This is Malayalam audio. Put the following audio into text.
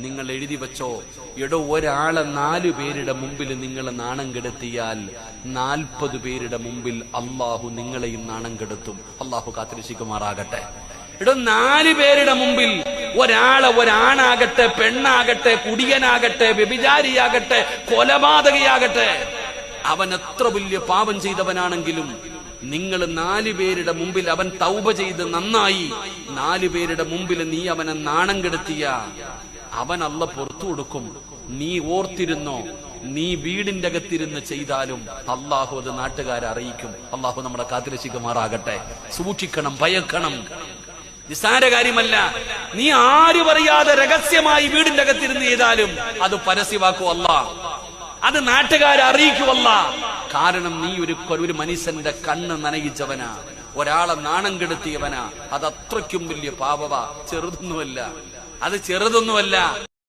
നിങ്ങൾ എഴുതി വെച്ചോ, എടോ ഒരാളെ 4 പേരുടെ മുമ്പിൽ നിങ്ങൾ നാണം കെടുത്തിയാൽ 40 പേരുടെ മുമ്പിൽ അള്ളാഹു നിങ്ങളെയും നാണം കെടുത്തും. അള്ളാഹു കാത്തിരക്ഷിക്കുമാറാകട്ടെ. എടോ 4 പേരുടെ മുമ്പിൽ ഒരാണാകട്ടെ, പെണ്ണാകട്ടെ, കുടിയനാകട്ടെ, വ്യഭിചാരിയാകട്ടെ, കൊലപാതകയാകട്ടെ, അവൻ എത്ര വലിയ പാപം ചെയ്തവനാണെങ്കിലും നിങ്ങൾ 4 പേരുടെ മുമ്പിൽ അവൻ തൗബ ചെയ്ത് നന്നായി 4 പേരുടെ മുമ്പിൽ നീ അവനെ നാണം കെടുത്തിയ അവൻ അല്ല പുറത്തു കൊടുക്കും. നീ ഓർത്തിരുന്നോ, നീ വീടിന്റെ അകത്തിരുന്ന് ചെയ്താലും അള്ളാഹു അത് നാട്ടുകാരെ അറിയിക്കും. അള്ളാഹു നമ്മളെ കാത്തിരക്ഷിക്കുമാറാകട്ടെ. സൂക്ഷിക്കണം, ഭയക്കണം. നിസ്സാര കാര്യമല്ല. നീ ആരും അറിയാതെ രഹസ്യമായി വീടിന്റെ അകത്തിരുന്ന് ചെയ്താലും അത് പരസ്യമാക്കും അല്ലാഹ്, അത് നാട്ടുകാരെ അറിയിക്കുമല്ല. കാരണം നീ ഒരു മനുഷ്യന്റെ കണ്ണ് നനയിച്ചവനാ, ഒരാളെ നാണം കെടുത്തിയവനാ. അത് അത്രയ്ക്കും വലിയ പാപവാ, ചെറുതൊന്നുമല്ല, അത് ചെറുതൊന്നുമല്ല.